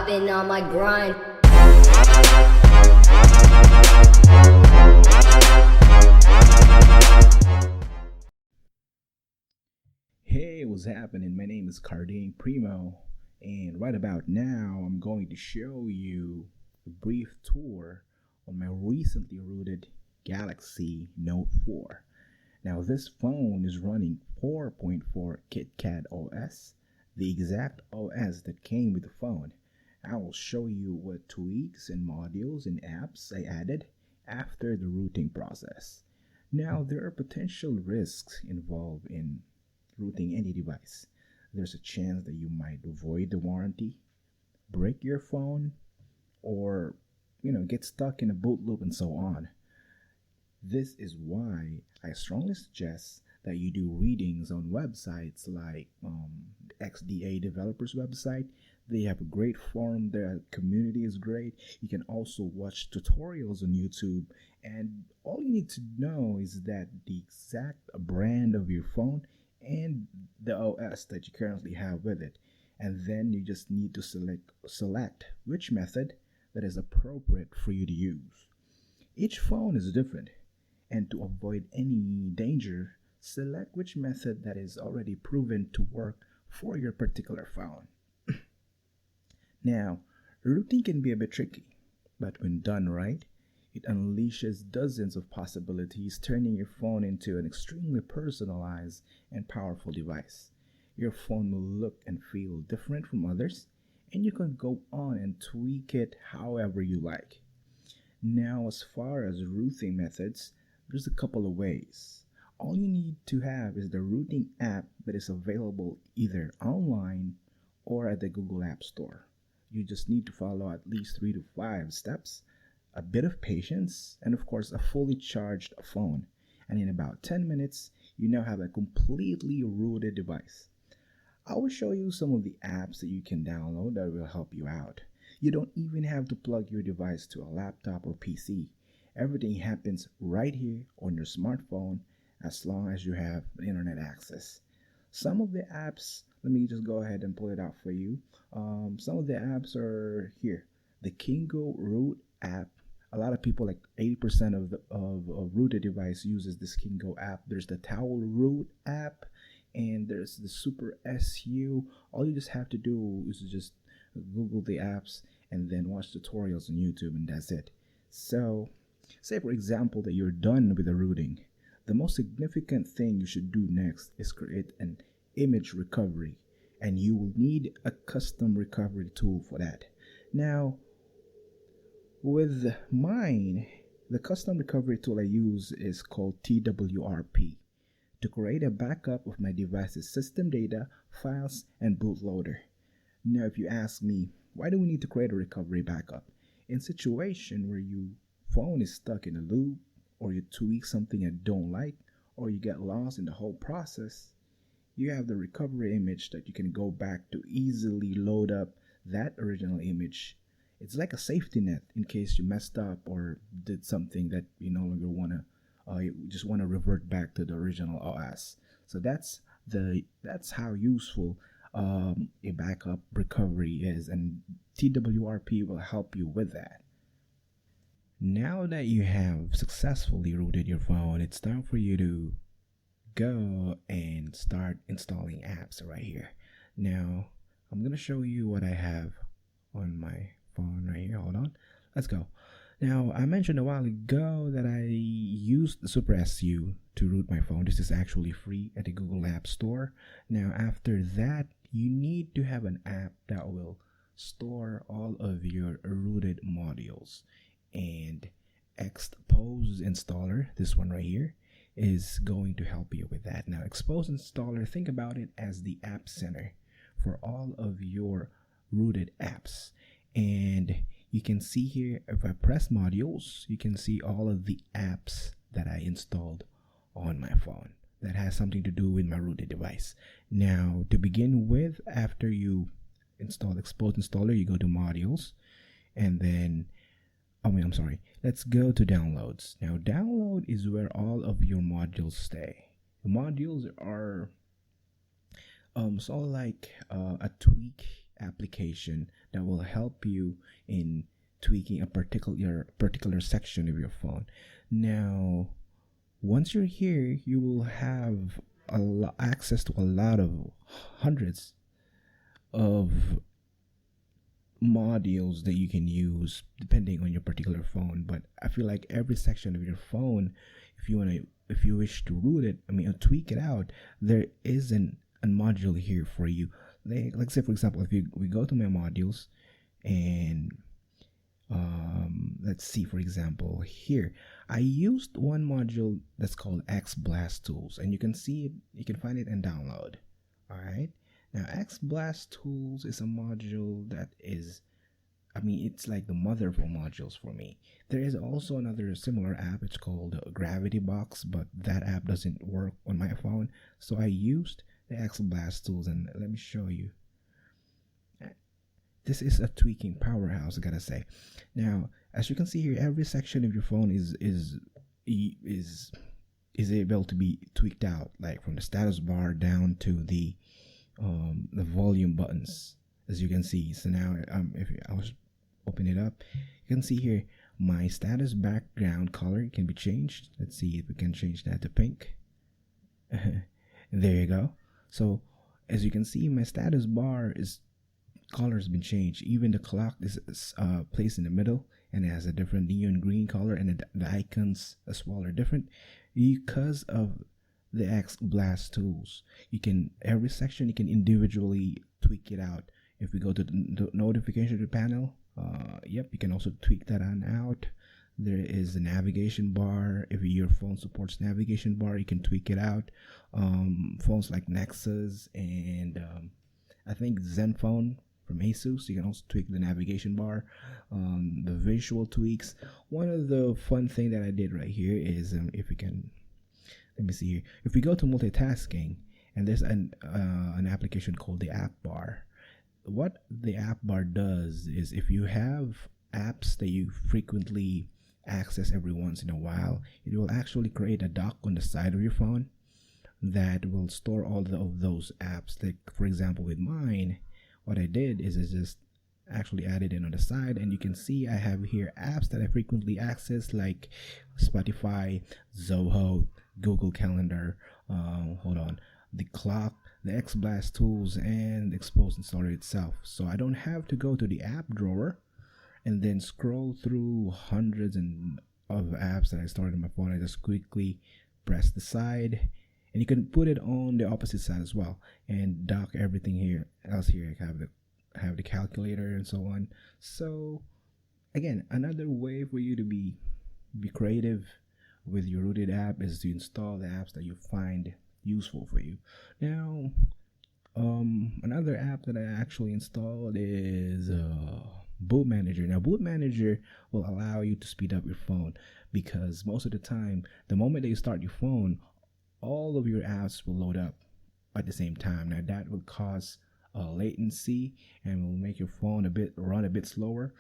been on my grind. Hey, what's happening? My name is Cardine Primo, and right about now I'm going to show you a brief tour on my recently rooted Galaxy Note 4. Now this phone is running 4.4 Kitkat OS, the exact OS that came with the phone. I will show you what tweaks and modules and apps I added after the rooting process. Now there are potential risks involved in rooting any device. There's a chance that you might avoid the warranty, break your phone, or get stuck in a boot loop and so on. This is why I strongly suggest that you do readings on websites like XDA developers website. They have a great forum. Their community is great. You can also watch tutorials on YouTube, and all you need to know is that the exact brand of your phone and the OS that you currently have with it, and then you just need to select which method that is appropriate for you to use. Each phone is different, and to avoid any danger, select which method that is already proven to work for your particular phone. Now, rooting can be a bit tricky, but when done right, it unleashes dozens of possibilities, turning your phone into an extremely personalized and powerful device. Your phone will look and feel different from others, and you can go on and tweak it however you like. Now, as far as rooting methods, there's a couple of ways. All you need to have is the rooting app that is available either online or at the Google App Store. You just need to follow at least 3 to 5 steps, a bit of patience, and of course a fully charged phone. And in about 10 minutes, you now have a completely rooted device. I will show you some of the apps that you can download that will help you out. You don't even have to plug your device to a laptop or PC. Everything happens right here on your smartphone as long as you have internet access. Some of the apps, let me just go ahead and pull it out for you. Some of the apps are here. The Kingo Root app. A lot of people, like 80% of the rooted device uses this Kingo app. There's the TWRP app, and there's the SuperSu. All you just have to do is just Google the apps and then watch tutorials on YouTube, and that's it. So, say for example that you're done with the rooting. The most significant thing you should do next is create an image recovery, and you will need a custom recovery tool for that. Now, with mine, the custom recovery tool I use is called TWRP to create a backup of my device's system data, files, and bootloader. Now, if you ask me, why do we need to create a recovery backup? In situation where your phone is stuck in a loop, or you tweak something you don't like, or you get lost in the whole process, you have the recovery image that you can go back to easily load up that original image. It's like a safety net in case you messed up or did something that you no longer want to, you just want to revert back to the original OS. So that's how useful a backup recovery is, and TWRP will help you with that. Now that you have successfully rooted your phone, it's time for you to go and start installing apps right here. Now, I'm going to show you what I have on my phone right here. Hold on. Let's go. Now, I mentioned a while ago that I used the SuperSu to root my phone. This is actually free at the Google App Store. Now, after that, you need to have an app that will store all of your rooted modules. And Expose Installer, this one right here, is going to help you with that. Now, Expose Installer, think about it as the app center for all of your rooted apps. And you can see here, if I press modules, you can see all of the apps that I installed on my phone that has something to do with my rooted device. Now, to begin with, after you install Expose Installer, you go to modules, and then let's go to downloads. Now, download is where all of your modules stay. The modules are sort of like a tweak application that will help you in tweaking a particular section of your phone. Now, once you're here, you will have access to a lot of hundreds of modules that you can use depending on your particular phone. But I feel like every section of your phone, if you wish to root it, tweak it out, there is a module here for you. Like say for example, if we go to my modules and let's see, for example, here I used one module that's called XBlast Tools, and you can see it, you can find it and download. All right, now XBlast Tools is a module that is, it's like the mother of all modules for me. There is also another similar app, it's called Gravity Box, but that app doesn't work on my phone, so I used the XBlast Tools, and let me show you. This is a tweaking powerhouse, I gotta say. Now, as you can see here, every section of your phone is able to be tweaked out, like from the status bar down to the volume buttons, as you can see. So now, if I was open it up, you can see here my status background color can be changed. Let's see if we can change that to pink. There you go. So as you can see, my status bar color has been changed. Even the clock is placed in the middle, and it has a different neon green color, and the icons as well are different because of the XBlast Tools. Every section you can individually tweak it out. If we go to the notification panel, you can also tweak that on out. There is the navigation bar. If your phone supports navigation bar, you can tweak it out. Phones like Nexus and I think Zenfone from Asus, you can also tweak the navigation bar. The visual tweaks. One of the fun thing that I did right here is if we can, let me see here. If we go to multitasking, and there's an application called the app bar. What the app bar does is, if you have apps that you frequently access every once in a while, it will actually create a dock on the side of your phone that will store all of those apps. Like for example, with mine, what I did is I just actually added it on the side, and you can see I have here apps that I frequently access, like Spotify, Zoho, Google Calendar, the clock, the XBlast Tools, and the Expose Installer itself. So I don't have to go to the app drawer and then scroll through hundreds of apps that I stored on my phone. I just quickly press the side, and you can put it on the opposite side as well and dock everything here. Else here I have the calculator and so on. So again, another way for you to be creative with your rooted app is to install the apps that you find useful for you. Now, another app that I actually installed is Boot Manager. Now, Boot Manager will allow you to speed up your phone, because most of the time, the moment that you start your phone, all of your apps will load up at the same time. Now, that will cause latency and will make your phone run a bit slower.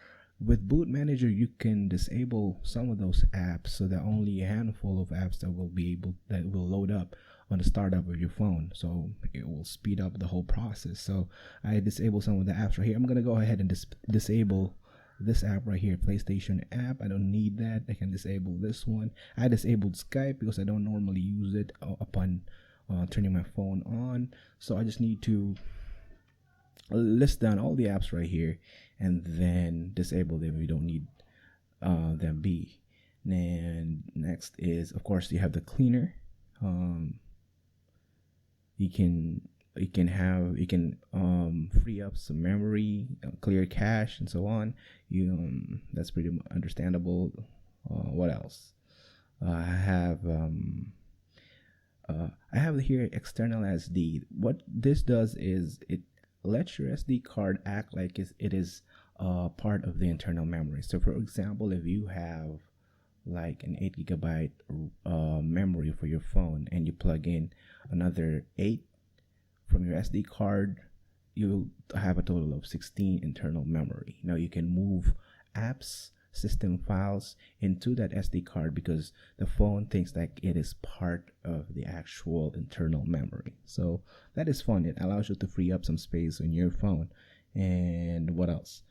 With Boot Manager, you can disable some of those apps so that only a handful of apps that will load up on the startup of your phone. So it will speed up the whole process. So I disable some of the apps right here. I'm gonna go ahead and disable this app right here, PlayStation app. I don't need that. I can disable this one. I disabled Skype because I don't normally use it upon turning my phone on. So I just need to list down all the apps right here and then disable them if you don't need them be. And next is, of course, you have the cleaner. You can free up some memory, clear cache, and so on. That's pretty understandable. What else? I have here external SD. What this does is it lets your SD card act like it is part of the internal memory. So for example, if you have like an 8 gigabyte memory for your phone and you plug in another 8 from your SD card, you'll have a total of 16 internal memory. Now you can move apps, system files into that SD card because the phone thinks like it is part of the actual internal memory. So that is fun. It allows you to free up some space on your phone. And what else?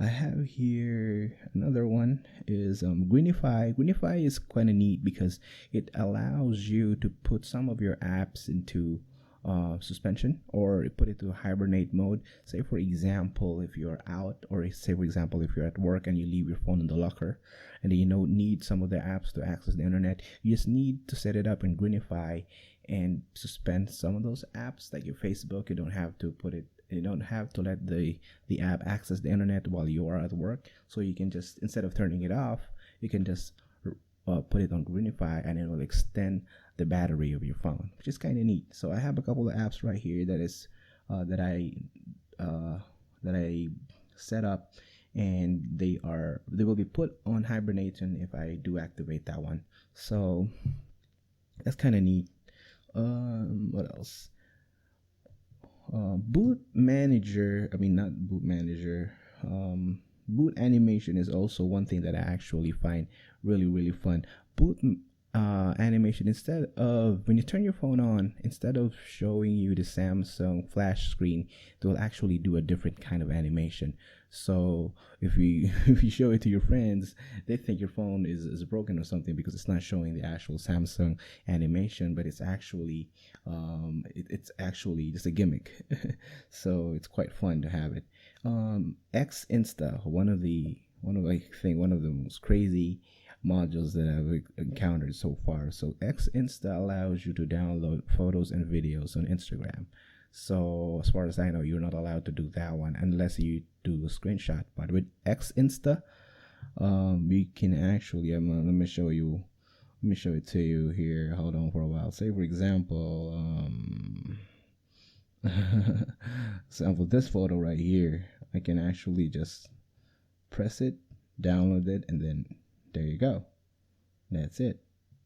I have here another one is Greenify. Greenify is kind of neat because it allows you to put some of your apps into suspension or put it to hibernate mode. Say for example, if you're out, or say for example, if you're at work and you leave your phone in the locker, and you need some of the apps to access the internet, you just need to set it up in Greenify and suspend some of those apps, like your Facebook. You don't have to put it. You don't have to let the app access the internet while you are at work. So you can just, instead of turning it off, you can just put it on Greenify, and it will extend the battery of your phone, which is kind of neat. So I have a couple of apps right here that is that I set up, and they will be put on hibernation if I do activate that one. So that's kind of neat. What else? Boot manager. I mean, not boot manager. Boot animation is also one thing that I actually find really fun. Boot animation, instead of, when you turn your phone on, instead of showing you the Samsung flash screen, they will actually do a different kind of animation. So if you if you show it to your friends, they think your phone is broken or something, because it's not showing the actual Samsung animation, but it's actually it's actually just a gimmick. So it's quite fun to have it. X Insta, one of the most crazy modules that I've encountered so far. So X Insta allows you to download photos and videos on Instagram. So as far as I know, you're not allowed to do that one unless you do a screenshot. But with X Insta, you can actually, let me show it to you here. Hold on for a while. Say for example, example, this photo right here, I can actually just press it, download it, and then there you go. That's it.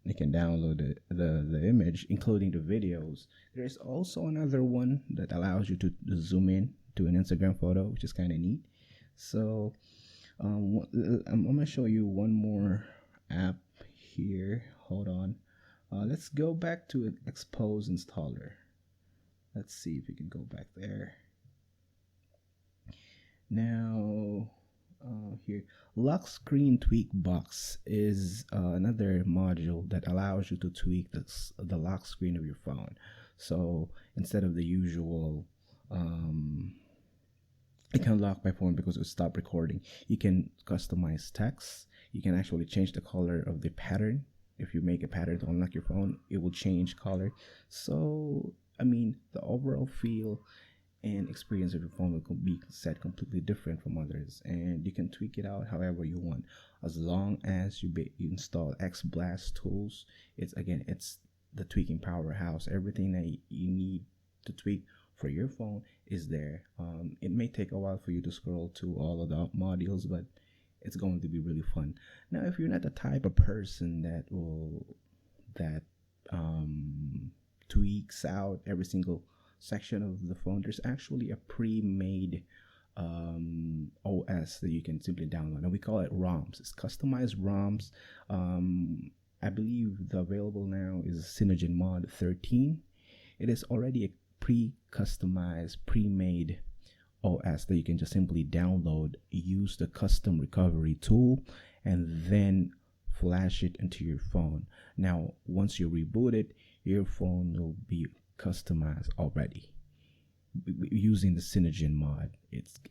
You can download the image, including the videos. There's also another one that allows you to zoom in to an Instagram photo, which is kind of neat. So I'm gonna show you one more app here. Hold on. Let's go back to Expose Installer. Let's see if we can go back there. Now, here, Lock Screen Tweak Box is another module that allows you to tweak the lock screen of your phone. So instead of the usual, it can lock my phone because it will stop recording, you can customize text. You can actually change the color of the pattern. If you make a pattern to unlock your phone, it will change color. So I mean, the overall feel and experience of your phone will be set completely different from others, and you can tweak it out however you want, as long as you install XBlast tools. It's the tweaking powerhouse. Everything that you need to tweak for your phone is there. It may take a while for you to scroll to all of the modules, but it's going to be really fun. Now, if you're not the type of person that tweaks out every single section of the phone, there's actually a pre-made OS that you can simply download, and we call it ROMs. It's customized ROMs. I believe the available now is Cyanogen Mod 13. It is already a pre-customized, pre-made OS that you can just simply download, use the custom recovery tool, and then flash it into your phone. Now, once you reboot it, your phone will be customized already using the Cyanogen mod.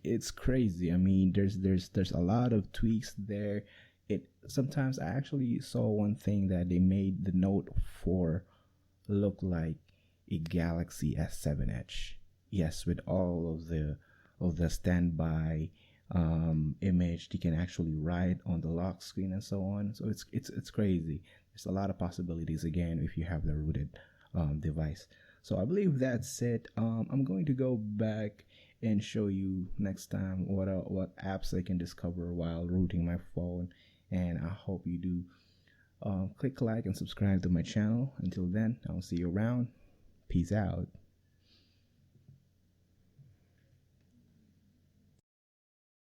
It's crazy. I mean, there's a lot of tweaks there. Sometimes I actually saw one thing that they made the Note 4 look like a Galaxy S7 Edge. Yes, with all of the standby image you can actually write on the lock screen and so on. So it's crazy. There's a lot of possibilities again if you have the rooted device. So I believe that's it. I'm going to go back and show you next time what apps I can discover while rooting my phone, and I hope you do click like and subscribe to my channel. Until then, I'll see you around. Peace out.